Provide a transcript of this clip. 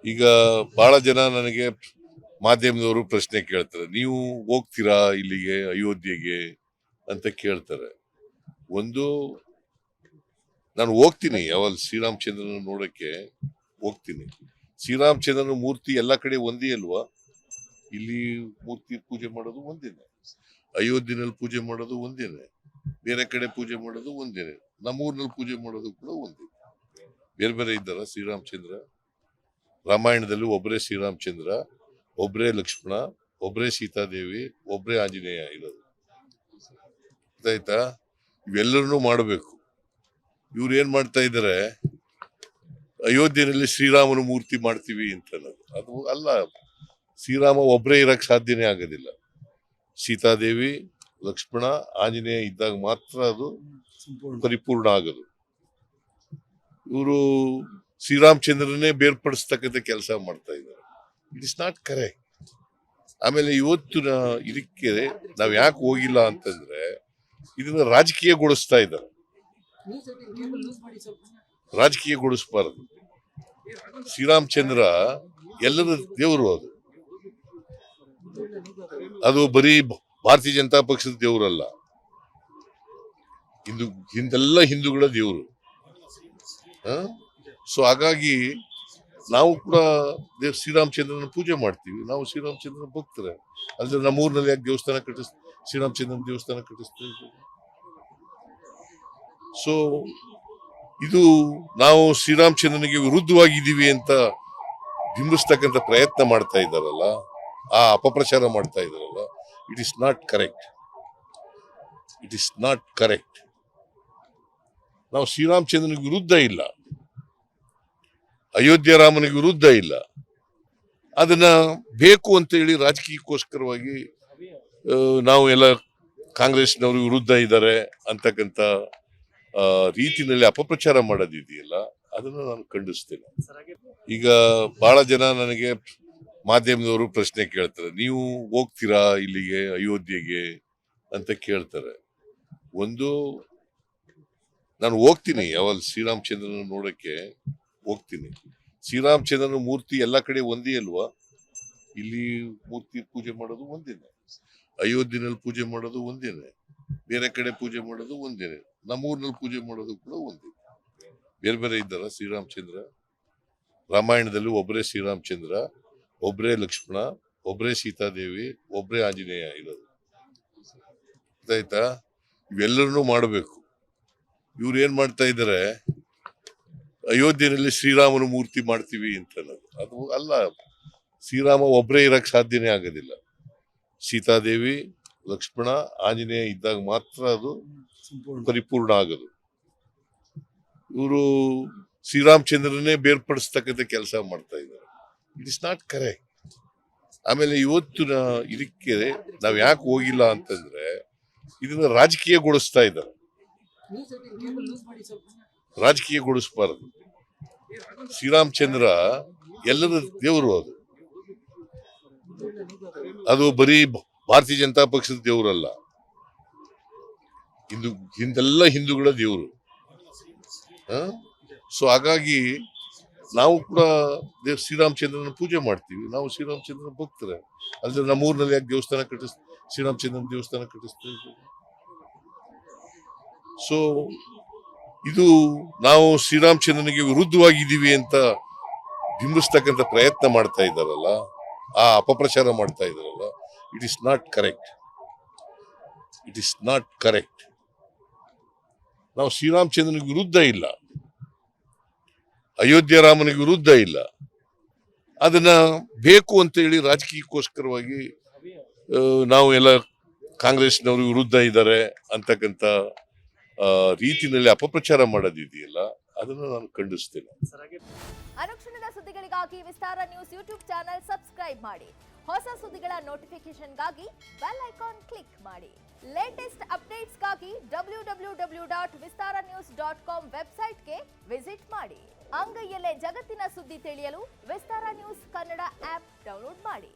ಈಗ ಬಹಳ ಜನ ನನಗೆ ಮಾಧ್ಯಮದವರು ಪ್ರಶ್ನೆ ಕೇಳ್ತಾರೆ, ನೀವು ಹೋಗ್ತೀರಾ ಇಲ್ಲಿಗೆ ಅಯೋಧ್ಯೆಗೆ ಅಂತ ಕೇಳ್ತಾರೆ. ಒಂದು, ನಾನು ಹೋಗ್ತೀನಿ, ಯಾವಾಗ ಶ್ರೀರಾಮಚಂದ್ರನ ನೋಡಕ್ಕೆ ಹೋಗ್ತೀನಿ. ಶ್ರೀರಾಮಚಂದ್ರನ ಮೂರ್ತಿ ಎಲ್ಲಾ ಕಡೆ ಒಂದೇ ಅಲ್ವಾ? ಇಲ್ಲಿ ಮೂರ್ತಿ ಪೂಜೆ ಮಾಡೋದು ಒಂದೇನೆ, ಅಯೋಧ್ಯೆನಲ್ಲಿ ಪೂಜೆ ಮಾಡೋದು ಒಂದೇನೆ, ಬೇರೆ ಕಡೆ ಪೂಜೆ ಮಾಡೋದು ಒಂದೇನೆ, ನಮ್ಮೂರಿನಲ್ಲಿ ಪೂಜೆ ಮಾಡೋದು ಕೂಡ ಒಂದೇ. ಬೇರೆ ಬೇರೆ ಇದ್ದಾರ ಶ್ರೀರಾಮಚಂದ್ರ? ರಾಮಾಯಣದಲ್ಲಿ ಒಬ್ಬರೇ ಶ್ರೀರಾಮಚಂದ್ರ, ಒಬ್ಬರೇ ಲಕ್ಷ್ಮಣ, ಒಬ್ಬರೇ ಸೀತಾದೇವಿ, ಒಬ್ಬರೇ ಆಂಜನೇಯ ಇರೋದು. ಗೊತ್ತಾಯ್ತಾ? ಇವೆಲ್ಲರನ್ನೂ ಮಾಡಬೇಕು. ಇವ್ರು ಏನ್ ಮಾಡ್ತಾ ಇದ್ದಾರೆ, ಅಯೋಧ್ಯೆಯಲ್ಲಿ ಶ್ರೀರಾಮನ ಮೂರ್ತಿ ಮಾಡ್ತೀವಿ ಅಂತ ಅನ್ನೋದು. ಅದು ಅಲ್ಲ, ಶ್ರೀರಾಮ ಒಬ್ಬರೇ ಇರಕ್ ಸಾಧ್ಯನೇ ಆಗೋದಿಲ್ಲ. ಸೀತಾದೇವಿ, ಲಕ್ಷ್ಮಣ, ಆಂಜನೇಯ ಇದ್ದಾಗ ಮಾತ್ರ ಅದು ಪರಿಪೂರ್ಣ ಆಗೋದು. ಇವರು ಶ್ರೀರಾಮಚಂದ್ರನೇ ಬೇರ್ಪಡಿಸ್ತಕ್ಕಂಥ ಕೆಲಸ ಮಾಡ್ತಾ ಇದ್ದಾರೆ. It is not correct. ಆಮೇಲೆ ಇವತ್ತು ಇದಕ್ಕೆ ನಾವ್ ಯಾಕೆ ಹೋಗಿಲ್ಲ ಅಂತಂದ್ರೆ, ಇದನ್ನ ರಾಜಕೀಯಗೊಳಿಸ್ತಾ ಇದ್ದಾರೆ. ರಾಜಕೀಯಗೊಳಿಸಬಾರದು. ಶ್ರೀರಾಮಚಂದ್ರ ಎಲ್ಲರ ದೇವರು. ಅದು ಬರೀ ಭಾರತೀಯ ಜನತಾ ಪಕ್ಷದ ದೇವರಲ್ಲ, ಹಿಂದೆಲ್ಲ ಹಿಂದೂಗಳ ದೇವರು. ಸೊ ಹಾಗಾಗಿ ನಾವು ಕೂಡ ಶ್ರೀರಾಮಚಂದ್ರನ ಪೂಜೆ ಮಾಡ್ತೀವಿ. ನಾವು ಶ್ರೀರಾಮಚಂದ್ರನ ಭಕ್ತರೆ. ಅಂದ್ರೆ ನಮ್ಮೂರಿನಲ್ಲಿ ಯಾಕೆ ದೇವಸ್ಥಾನ ಶ್ರೀರಾಮಚಂದ್ರನ ದೇವಸ್ಥಾನ ಕಟ್ಟಿಸ್ತಾ ಇದ್ದೀವಿ. ಸೊ ಇದು ನಾವು ಶ್ರೀರಾಮಚಂದ್ರನಿಗೆ ವಿರುದ್ಧವಾಗಿದ್ದೀವಿ ಅಂತ ಬಿಂಬಿಸ್ತಕ್ಕಂಥ ಪ್ರಯತ್ನ ಮಾಡ್ತಾ ಇದ್ದಾರಲ್ಲ, ಆ ಅಪಪ್ರಚಾರ ಮಾಡ್ತಾ ಇದ್ದಾರಲ್ಲ, it is not correct. It is not correct. ನಾವು ಶ್ರೀರಾಮಚಂದ್ರನಿಗೆ ವಿರುದ್ಧ ಇಲ್ಲ, ಅಯೋಧ್ಯ ರಾಮನಿಗೆ ವಿರುದ್ಧ ಇಲ್ಲ. ಅದನ್ನ ಬೇಕು ಅಂತ ಹೇಳಿ ರಾಜಕೀಯಕ್ಕೋಸ್ಕರವಾಗಿ ನಾವು ಎಲ್ಲ ಕಾಂಗ್ರೆಸ್ನವರು ವಿರುದ್ಧ ಇದ್ದಾರೆ ಅಂತಕ್ಕಂಥ ರೀತಿನಲ್ಲಿ ಅಪಪ್ರಚಾರ ಮಾಡೋದಿದೆಯಲ್ಲ, ಅದನ್ನು ನಾನು ಖಂಡಿಸ್ತೇನೆ. ಈಗ ಬಹಳ ಜನ ನನಗೆ ಮಾಧ್ಯಮದವರು ಪ್ರಶ್ನೆ ಕೇಳ್ತಾರೆ, ನೀವು ಹೋಗ್ತೀರಾ ಇಲ್ಲಿಗೆ ಅಯೋಧ್ಯೆಗೆ ಅಂತ ಕೇಳ್ತಾರೆ. ಒಂದು, ನಾನು ಹೋಗ್ತೀನಿ, ಯಾವಾಗ ಶ್ರೀರಾಮಚಂದ್ರನ ನೋಡಕ್ಕೆ ಹೋಗ್ತೀನಿ. ಶ್ರೀರಾಮಚಂದ್ರನ ಮೂರ್ತಿ ಎಲ್ಲಾ ಕಡೆ ಒಂದೇ ಅಲ್ವಾ? ಇಲ್ಲಿ ಮೂರ್ತಿ ಪೂಜೆ ಮಾಡೋದು ಒಂದೇನೆ, ಅಯೋಧ್ಯೆನಲ್ಲಿ ಪೂಜೆ ಮಾಡೋದು ಒಂದೇನೆ, ಬೇರೆ ಕಡೆ ಪೂಜೆ ಮಾಡೋದು ಒಂದೇನೆ, ನಮ್ಮೂರಿನಲ್ಲಿ ಪೂಜೆ ಮಾಡೋದು ಕೂಡ ಒಂದೇ. ಬೇರೆ ಬೇರೆ ಇದ್ದಾರ ಶ್ರೀರಾಮಚಂದ್ರ? ರಾಮಾಯಣದಲ್ಲಿ ಒಬ್ಬರೇ ಶ್ರೀರಾಮಚಂದ್ರ, ಒಬ್ಬರೇ ಲಕ್ಷ್ಮಣ, ಒಬ್ಬರೇ ಸೀತಾದೇವಿ, ಒಬ್ಬರೇ ಆಂಜನೇಯ ಇರೋದು. ಗೊತ್ತಾಯ್ತಾ? ಇವೆಲ್ಲರನ್ನೂ ಮಾಡಬೇಕು. ಇವ್ರು ಏನ್ ಮಾಡ್ತಾ ಇದ್ದಾರೆ, ಅಯೋಧ್ಯೆಯಲ್ಲಿ ಶ್ರೀರಾಮನ ಮೂರ್ತಿ ಮಾಡ್ತೀವಿ ಅಂತ ಅನ್ನೋದು. ಅದು ಅಲ್ಲ, ಶ್ರೀರಾಮ ಒಬ್ಬರೇ ಇರಕ್ ಸಾಧ್ಯನೇ ಆಗೋದಿಲ್ಲ. ಸೀತಾದೇವಿ, ಲಕ್ಷ್ಮಣ, ಆಂಜನೇಯ ಇದ್ದಾಗ ಮಾತ್ರ ಅದು ಪರಿಪೂರ್ಣ ಆಗೋದು. ಇವರು ಶ್ರೀರಾಮಚಂದ್ರನೇ ಬೇರ್ಪಡಿಸ್ತಕ್ಕಂಥ ಕೆಲಸ ಮಾಡ್ತಾ ಇದ್ದಾರೆ. It is not correct. ಆಮೇಲೆ ಇವತ್ತು ಇದಕ್ಕೆ ನಾವ್ ಯಾಕೆ ಹೋಗಿಲ್ಲ ಅಂತಂದ್ರೆ, ಇದನ್ನ ರಾಜಕೀಯಗೊಳಿಸ್ತಾ ಇದ್ದಾರೆ. ರಾಜಕೀಯಗೊಳಿಸಬಾರದು. ಶ್ರೀರಾಮಚಂದ್ರ ಎಲ್ಲರ ದೇವರು. ಅದು ಬರೀ ಭಾರತೀಯ ಜನತಾ ಪಕ್ಷದ ದೇವರಲ್ಲ, ಹಿಂದೆಲ್ಲ ಹಿಂದೂಗಳ ದೇವರು. ಸೊ ಹಾಗಾಗಿ ನಾವು ಕೂಡ ಶ್ರೀರಾಮಚಂದ್ರನ ಪೂಜೆ ಮಾಡ್ತೀವಿ. ನಾವು ಶ್ರೀರಾಮಚಂದ್ರನ ಭಕ್ತರೆ. ಅಂದ್ರೆ ನಮ್ಮೂರಿನಲ್ಲಿ ಯಾಕೆ ದೇವಸ್ಥಾನ ಶ್ರೀರಾಮಚಂದ್ರನ ದೇವಸ್ಥಾನ ಕಟ್ಟಿಸ್ತಾ ಇದ್ದೀವಿ. ಸೊ ಇದು ನಾವು ಶ್ರೀರಾಮಚಂದ್ರನಿಗೆ ವಿರುದ್ಧವಾಗಿದ್ದೀವಿ ಅಂತ ಬಿಂಬಿಸ್ತಕ್ಕಂಥ ಪ್ರಯತ್ನ ಮಾಡ್ತಾ ಇದ್ದಾರಲ್ಲ, ಆ ಅಪಪ್ರಚಾರ ಮಾಡ್ತಾ ಇದ್ದಾರಲ್ಲ, it is not correct. It is not correct. ನಾವು ಶ್ರೀರಾಮಚಂದ್ರನಿಗೆ ವಿರುದ್ಧ ಇಲ್ಲ, ಅಯೋಧ್ಯ ರಾಮನಿಗೆ ವಿರುದ್ಧ ಇಲ್ಲ. ಅದನ್ನ ಬೇಕು ಅಂತ ಹೇಳಿ ರಾಜಕೀಯಕ್ಕೋಸ್ಕರವಾಗಿ ನಾವು ಎಲ್ಲ ಕಾಂಗ್ರೆಸ್ನವರು ವಿರುದ್ಧ ಇದ್ದಾರೆ ಅಂತಕ್ಕಂಥ ರೀತಿನಲ್ಲಿ ಅಪಪ್ರಚಾರ ಮಾಡೋದಿದೆಯಲ್ಲ, ಅದನ್ನು ನಾನು ಖಂಡಿಸ್ತೇನೆ. ಅನುಕ್ಷಣದ ಸುದ್ದಿಗಳಿಗಾಗಿ ವಿಸ್ತಾರ ನ್ಯೂಸ್ ಯೂಟ್ಯೂಬ್ ಚಾನೆಲ್ ಸಬ್ಸ್ಕ್ರೈಬ್ ಮಾಡಿ. ಹೊಸ ಸುದ್ದಿಗಳ ನೋಟಿಫಿಕೇಶನ್ಗಾಗಿ ಬೆಲ್ ಐಕಾನ್ ಕ್ಲಿಕ್ ಮಾಡಿ. ಲೇಟೆಸ್ಟ್ ಅಪ್ಡೇಟ್ಸ್ಗಾಗಿ www.vistaranews.com ವೆಬ್ಸೈಟ್ಗೆ ವಿಸಿಟ್ ಮಾಡಿ. ಅಂಗೈಯಲ್ಲೇ ಜಗತ್ತಿನ ಸುದ್ದಿ ತಿಳಿಯಲು ವಿಸ್ತಾರ ನ್ಯೂಸ್ ಕನ್ನಡ ಆಪ್ ಡೌನ್ಲೋಡ್ ಮಾಡಿ.